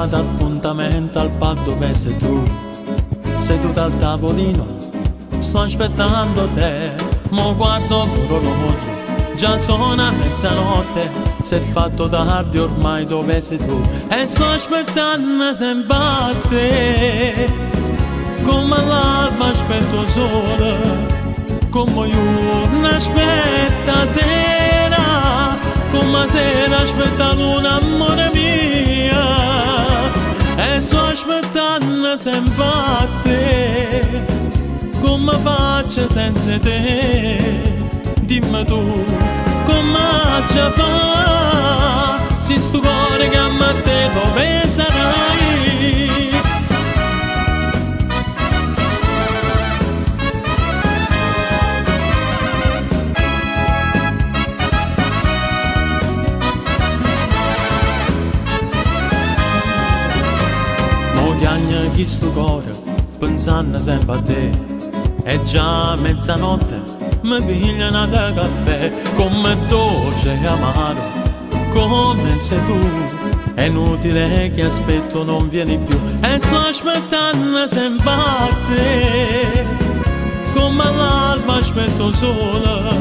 dato appuntamento al pub dove sei tu, seduta al tavolino, sto aspettando te. Mo guardo l'orologio, già suona mezzanotte, s'è fatto tardi ormai, dove sei tu? E sto aspettando sempre a te, come l'alba aspetto sole, come giorno aspetta sera, come sera aspetta luna, amore mia. E sto aspettando sempre a te, come faccio senza te? Dimmi tu, come ci fa? Se sto cuore che ama te, dove sarai? Mo chiagna chi sto cuore, pensando sempre a te. È già mezzanotte, mi pigliano da caffè, come dolce e amaro, come sei tu. È inutile che aspetto, non vieni più, e sto aspettando sempre a te, come l'alba aspetto sola,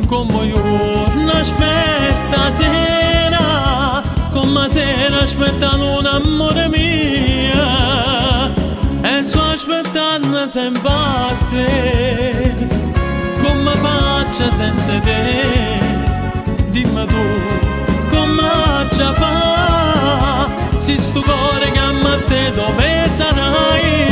come giorno aspetta sera, come sera aspetta luna, amore mia. E sto aspettando sempre a te, come faccio senza te? Dimmi tu, come ci fa? Se sto cuore che ama te, dove sarai?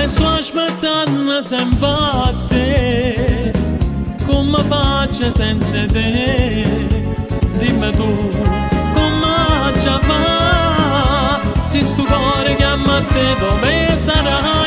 Sto aspettando sempre a te, come faccio senza te? Dimmi tu, come ci fa? Se sto cuore che ama te, dove sarà?